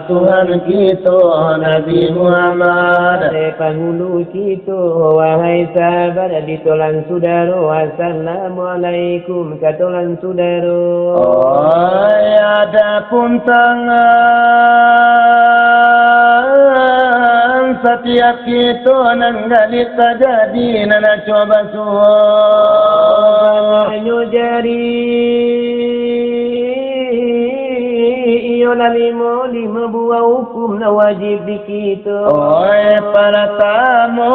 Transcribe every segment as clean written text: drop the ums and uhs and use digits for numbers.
Tuhan kita Nabi Muhammad penghulu kita wahai sahabat ditolan saudara assalamualaikum katolan saudara adapun tangan setiap kita nanggali terjadi nana coba suah jari lima buah hukum na wajib di kita. Para tamu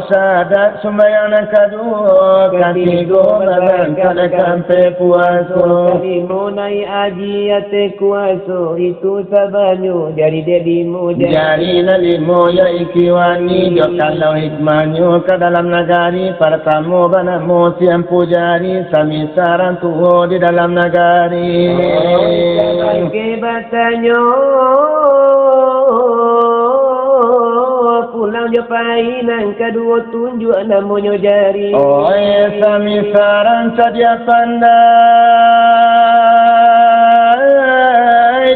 sadat sembahyang kedua ketiga makan sampai puasa kalimu nai aji ate kuasa itu sabanyu jari dedimu jari nalimu ya ikiwani kalau hikmanyu ke dalam negari para tamu banamu siang pujari sami saran tuho di dalam negari kebatanyo pulang jo painan kedua tunjuk namanya jari sami saran sadia pandai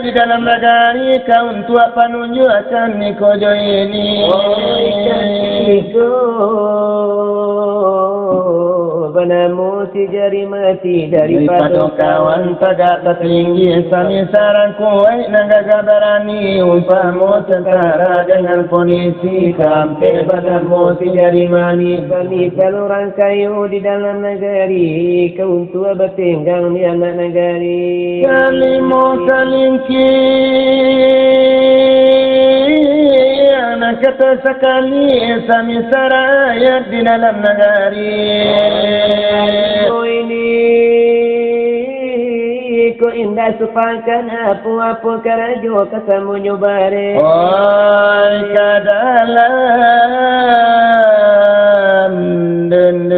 di dalam negari kaun tua panunjuk akan nikojo ini banamu si jari mati daripada kawan tegak tertinggi sami saran kuai nagaga berani umpamu tentara dengan polisi sampai banamu si jari mani kami kalau orang kayu di dalam negeri kau tua bertenggang di anak negeri kami mau selingki anak kata sekali sami sarayat di dalam negeri ini ko indah supakan apa-apa karajo ketemu nyobare ke dalam den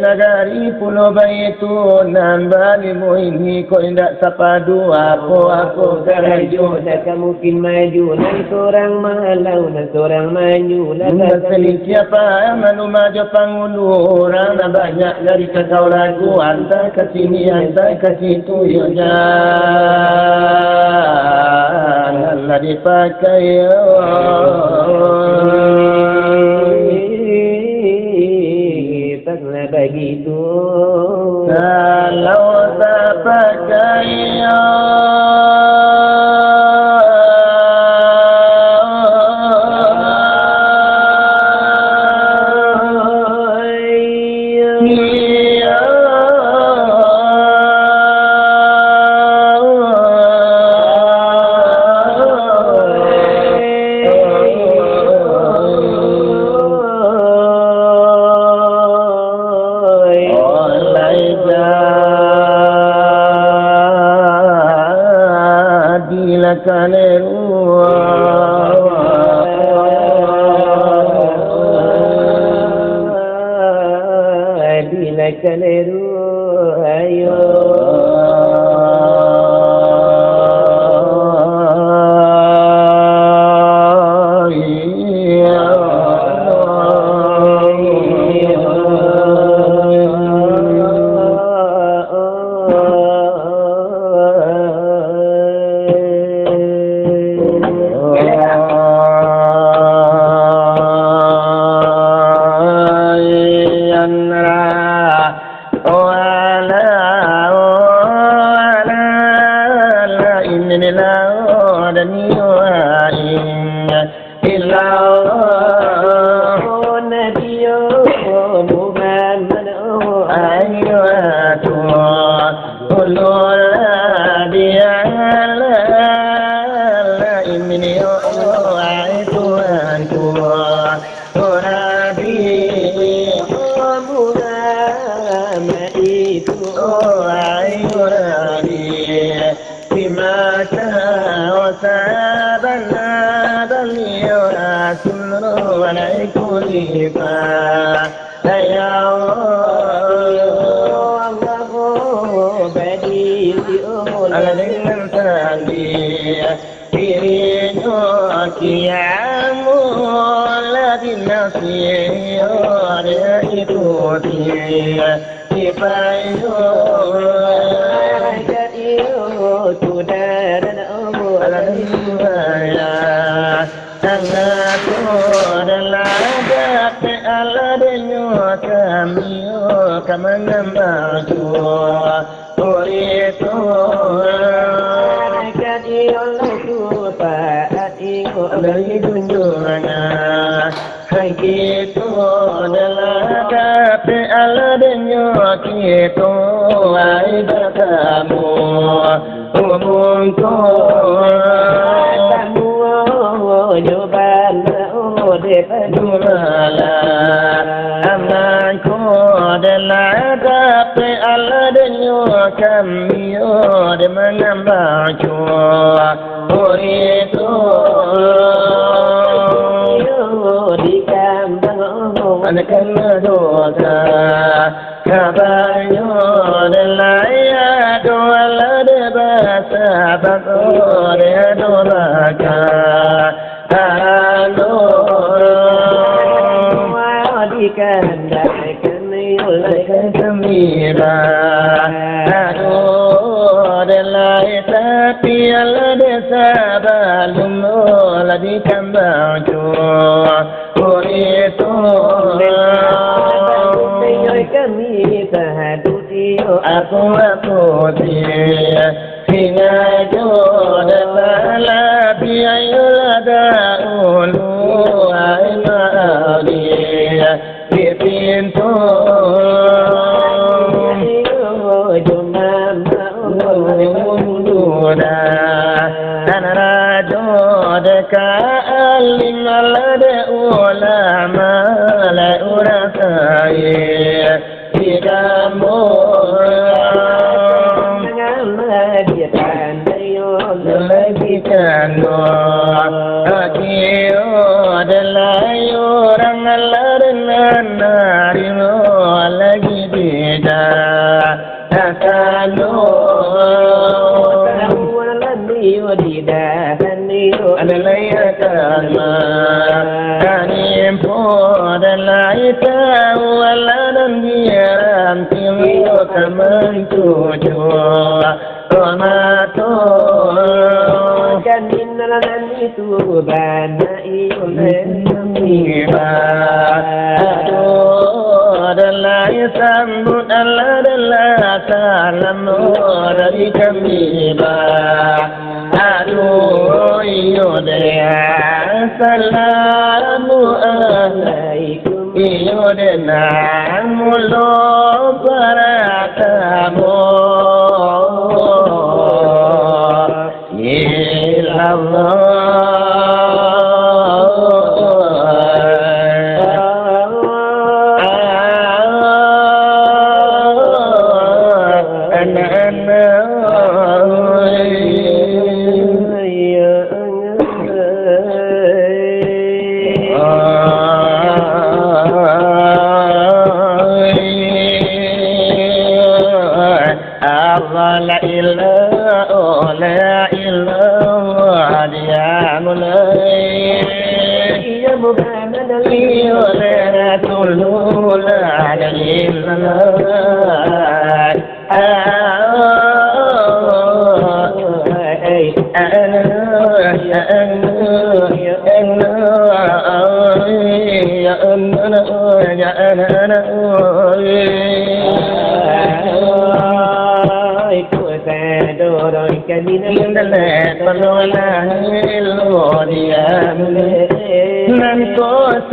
negari pulau baitunan balimu ini kau indak sapadu aku Keraju dah mungkin maju nan seorang malau nan seorang maju nak seling siapa manu maju panguluran banyak dari kau lagu antar ke sini antar ke situ jangan lah dipakai taklah begitu kalau tak pakai Lagi beda عليك الماء كريم فود العيتا ولا نميرام تيو كمان توجو كما تو كان من لني توبان Dalai sambut Allah dalai salam dari kami aduh iyo dea salamu alaikum iyo dea mulo barakamu ilallah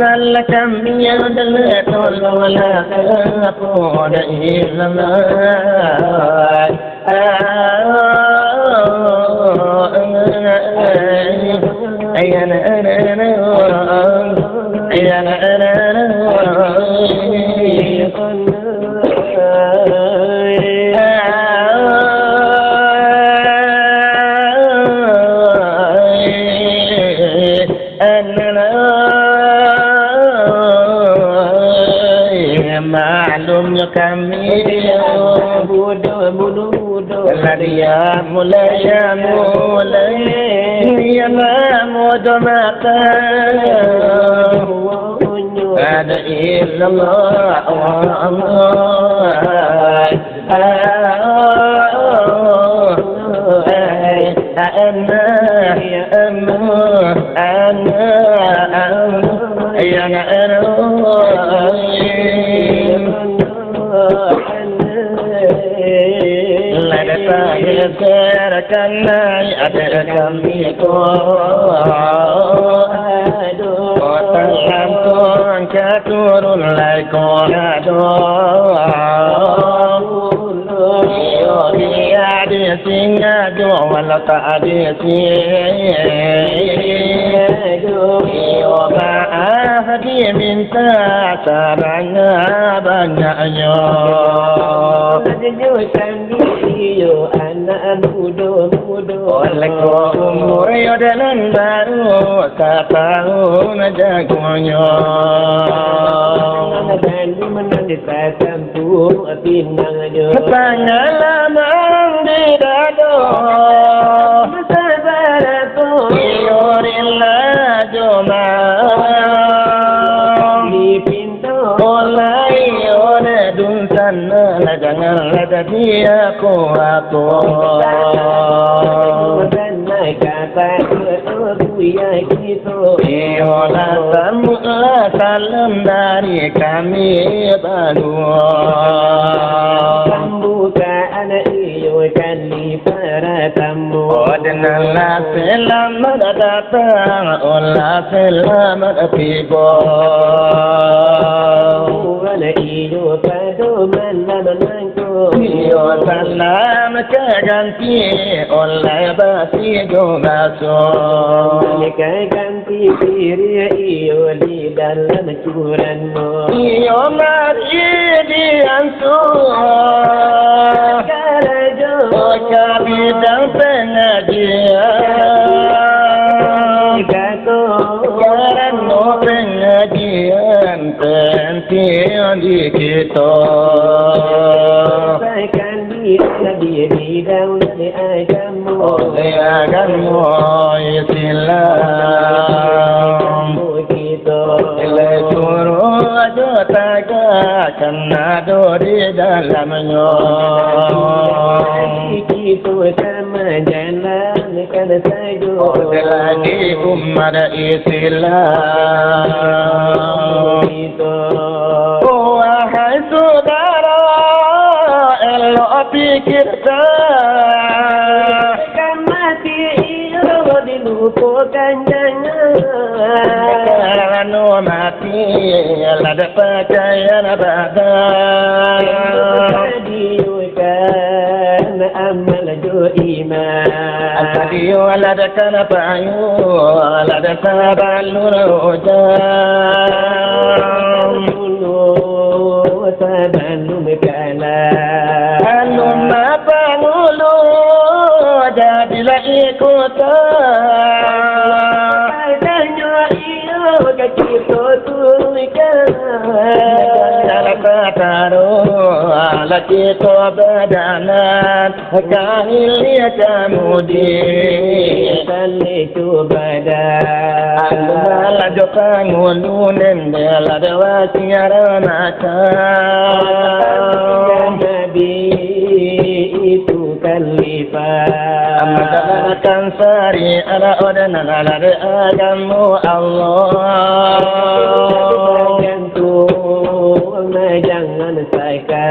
Salakam yadal tolwala kapod ilma ayana يا مولاي يا مولاي يا محمود مقام هذا إلا الله salam dari kami berdua. Sambuka anak iyo kali para tamu. Odnalah selamat datang, olah selamat tiba. Anak iyo paduman lamanangku. Iyo salam keganti, olah basi juga so. Keganti diri iyo di dalam curanmu. Iyo mari diansuh Karajo kami dan pengajian karena pengajian penting di kita. Di dalam agama, agama isi silam le turu taga kena do di dalamnya itu sama jalan kan saja lagi umat Islam itu wahai saudara elok pikirkan kan mati iyo dilupakan jangan karena mati ada pakaian badan diukan amal jo iman tadi ada kana payu ada sabalun ujam sabalun kana alum apa mulu jadilah ikutan adanya iyo kecito tulikan laki to badanan kahilnya kamudi kali tu badan la joka ngulunen la dewa siarana nabi itu kalifa akan sari ala odana ala agamu Allah jangan saika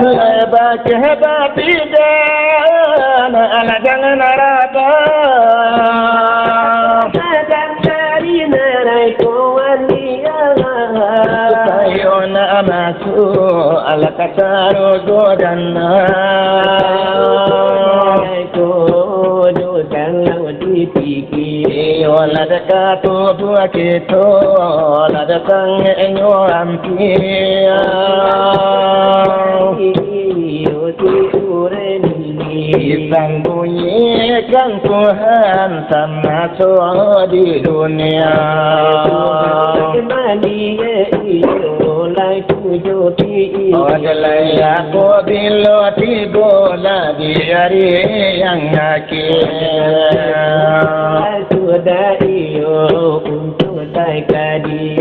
hebat hebat tidak ala jangan raba dan dari nerai kualia sayona amasu ala kasaru godana wala dekatu dua kito la dekang enyo ampia Isang bunyikan Tuhan sama soal di dunia Odalai aku bilo tigo la diari yang akhir sudah iyo untuk kadi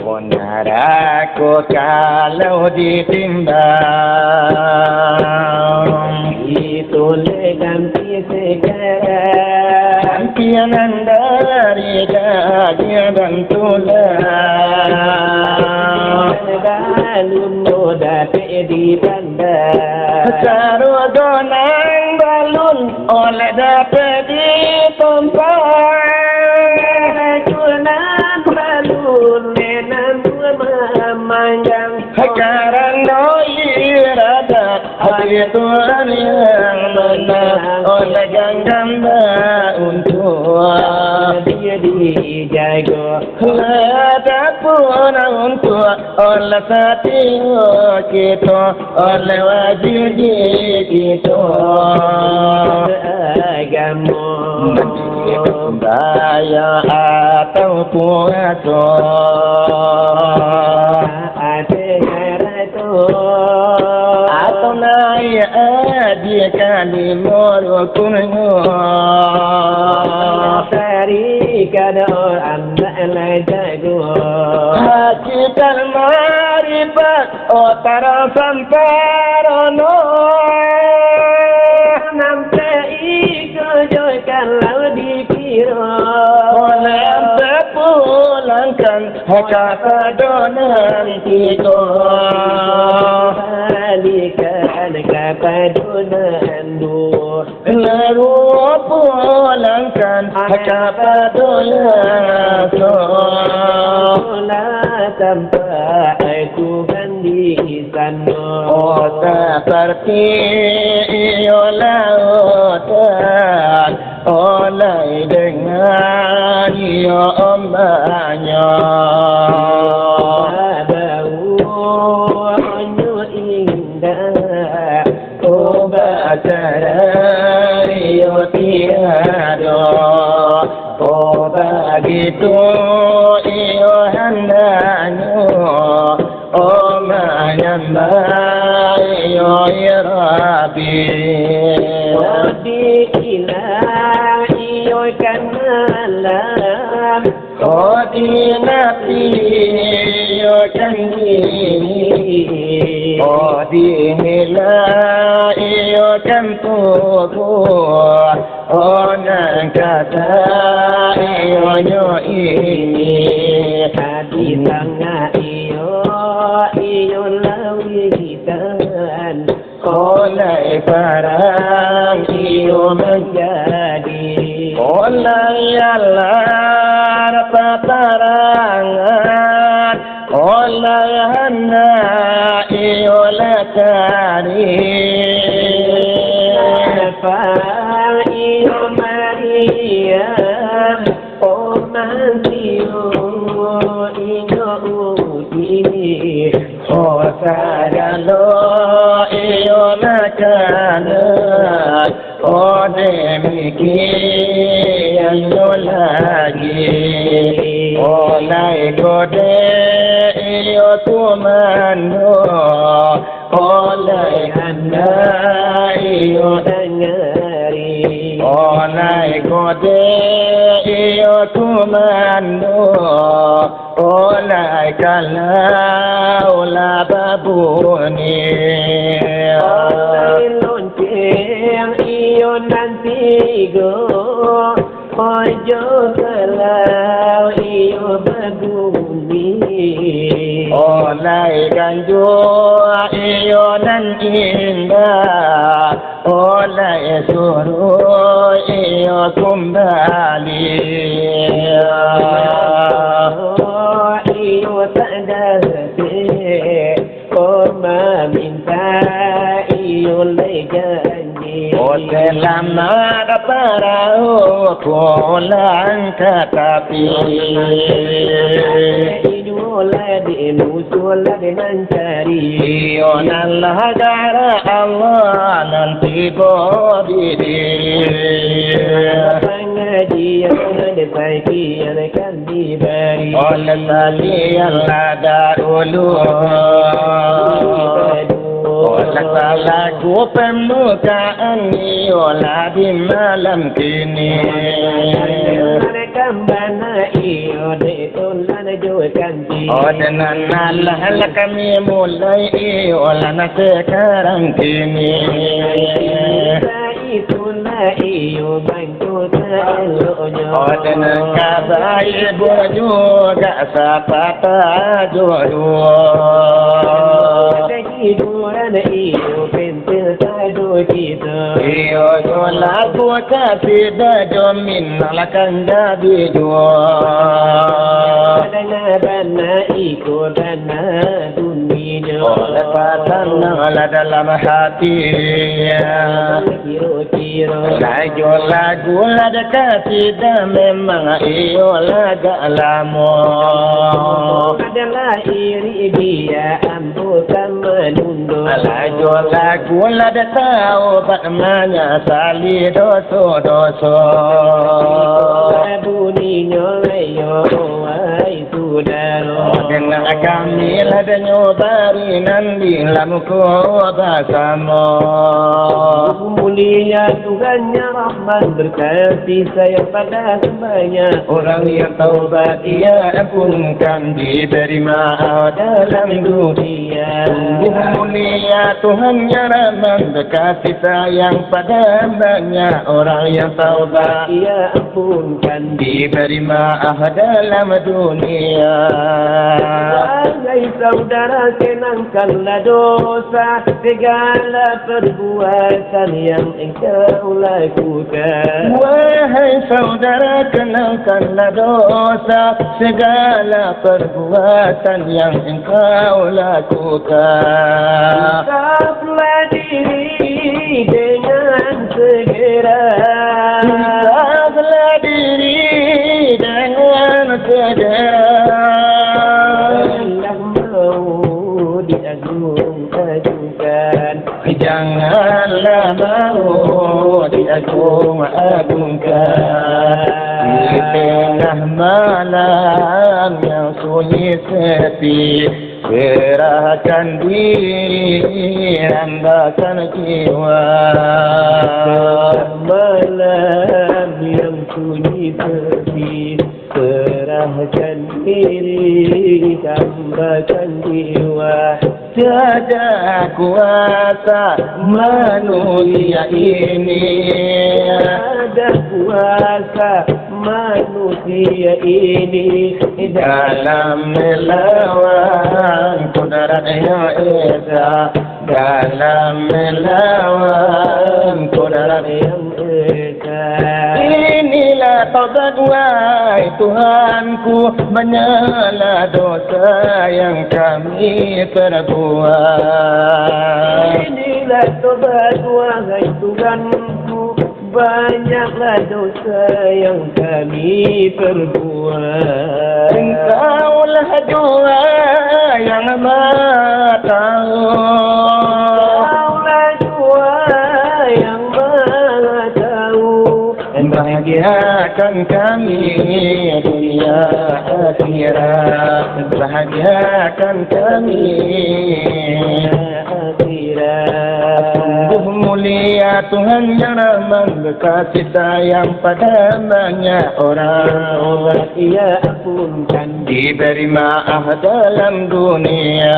Monaraku kalau ditimbang itu ganti sekarang gantian dari daging dan tulang balun muda di bandar Caru donang balun oleh dapat ditumpang Tunan balun menan memanjang Sekarang doi rada hati Tuhan yang benar oleh genggam untuk dia dijaga Lada pun untuk oleh satio kita oleh wajib kita agama daya atau puasa atau naik adikan di morukunnya dari kada anak lajago hati termarifat otara samparono nampak iko joy kalau dikira oleh terpulangkan kata donan kita balikan kata donan dua lalu pulangkan kata donan tanpa aku di sana seperti lautan oleh dengan ombaknya baunya indah obat dari tiada begitu iyo hendaknya menyembah iyo Rabbi di ilah iyo kan Oh di nabi yo janji, oh di hilai yo cantuku, oh nang kata yo yo ini hadi tanga iyo lawi hitan, oleh parang iyo menjadi oleh Allah paparangan oleh hana iyo lekari Nafal iyo Maria o mansiyo iyo udini oh sagalo iyo makanan oh demikian yo lagi oleh kode iyo tumano oleh hana iyo dengari oleh kode iyo tumano oleh kalau la babuni lonceng iyo nantigo ojo kalau iyo bagumi oleh ganjo iyo nan indah oleh suruh iyo kembali iyo sadasi koma minta iyo janji selamat para pulang tetapi idola di musulah di mencari Allah darah Allah nanti bodidi pengajian di bagian kan diberi oleh kalian ada dulu oleh lagu permukaan ini oleh di malam kini kambana iyo de tulan jokan di dengan Allah kami mulai oleh sekarang kini itulah iyo bantu terlalu dengan kabai juga sapata jodoh hiduran iyo pentil tado kita iyo lagu kasih dah min alakan jadi dua dana bana iko dana dunia oleh pasang ala dalam hati kiro lagu ada kasih dah memang iyo laga lama adalah iri dia ambu sama nundo lagu ada tahu bagaimana sali doso bunyinya ayo ai sudaro dengan kami ada nyobari nanti lamu kota sama mulia Tuhannya Rahman berkasih sayang pada semuanya orang yang taubat ia ampunkan diberi maaf dalam dunia mulia Tuhannya Rahman berkasih sayang pada banyak orang yang taubat ia ampunkan diberi maaf dalam dunia wahai saudara kenangkanlah dosa segala perbuatan yang engkau lakukan wahai saudara kenangkanlah dosa segala perbuatan yang engkau lakukan Tetaplah diri dengan segera Tetaplah diri dengan segera Yang mau diagung-agungkan janganlah mau diagung-agungkan di tengah malam yang sunyi sepi serahkan diri rendakan jiwa malam yang sunyi sepi serahkan diri, tambahkan jiwa. Tiada kuasa manusia ini, Ada kuasa manusia ini dalam melawan kudrat yang esa, dalam melawan kudrat yang esa. Inilah taubat wahai Tuhanku, banyalah dosa yang kami perbuat. Inilah taubat wahai Tuhanku, banyaklah dosa yang kami perbuat. Engkaulah Jua yang Maha Tahu, Engkaulah Jua yang Maha Tahu. bahagiakan kami dunia akhirat, bahagiakan kami akhirat. Sungguh mulia Tuhan yang ramah berkasih sayang pada banyak orang. Ia ampunkan Diberi maaf dalam dunia.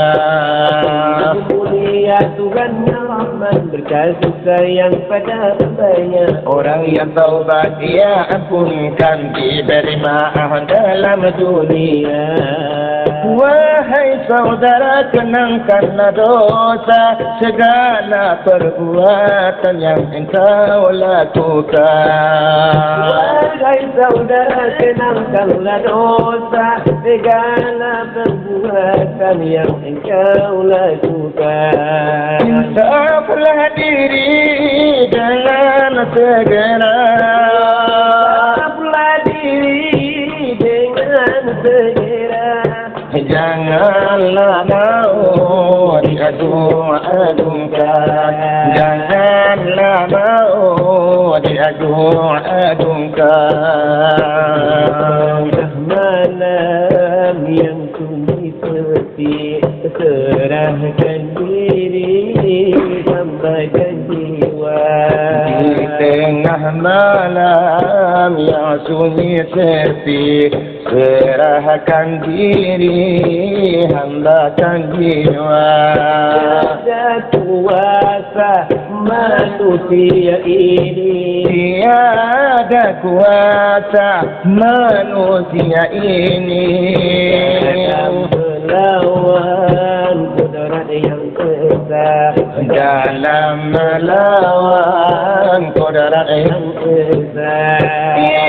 mulia Tuhan yang rahman berkasih sayang pada banyak Orang yang taubat Ia ampunkan, diberi maaf dalam dunia. Wahai saudara, kenangkanlah dosa, segala perbuatan yang engkau lakukan. Wahai saudara, kenangkanlah dosa, segala perbuatan yang engkau lakukan. Insaflah diri dengan segera, Insaflah diri dengan segera. Janganlah mau diadu-adungkan, janganlah mau diadu-adungkan. Malam yang sunyi sepi, serahkan diri, tambahkan jiwa. Di tengah malam yang sunyi sepi, serahkan diri, hambakan jiwa. Tiada kuasa manusia ini, Tiada kuasa manusia ini dalam melawan kudrat yang esa, dalam melawan kodrat yang esa.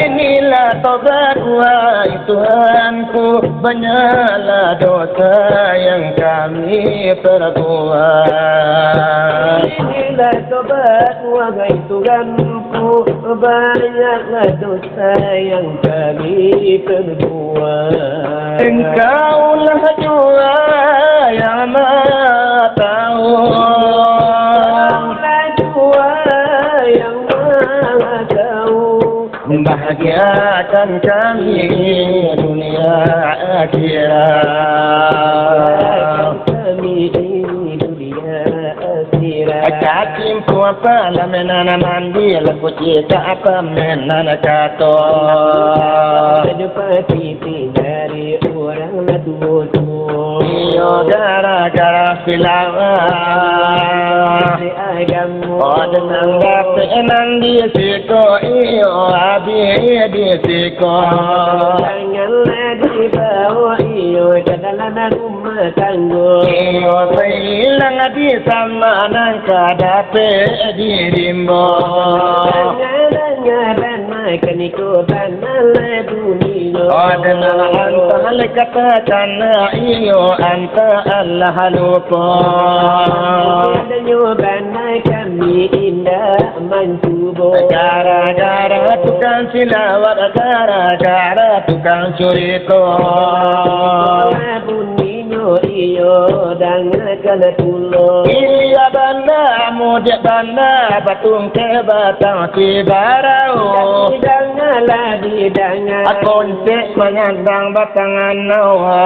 Inilah taubat wahai Tuhanku, banyaklah dosa yang kami perbuat. Inilah tobat wahai Tuhanku, banyaklah dosa yang kami perbuat. Engkaulah Jua yang Maha Tahu, Engkaulah Jua yang Maha Tahu. bahagiakan kami dunia akhirat. Kami ini dunia akhirat. Katim ku apa la menana mandi la kucita apa menana kato. Dapati dari orang ladutu. Iyo gara-gara filawah. Agamu. Odenang gape nandi siko iyo abi di siko. Janganlah dibawa iyo ke dalam rumah tangga. Iyo sailang di sama nangka dape di rimbo. Jangan makan ikutan ala dunia. Odenang antah katakan iyo anta Allah lupa. Nyoban kami indah mencuba. Gara-gara tukang silawat, gara-gara tukang curito. Bunyinya iyo dengan kala tulo. Iya banda, mudik banda, batung ke batang si barau. Bidangalah bidangan. Akon cek menyandang batangan nawa.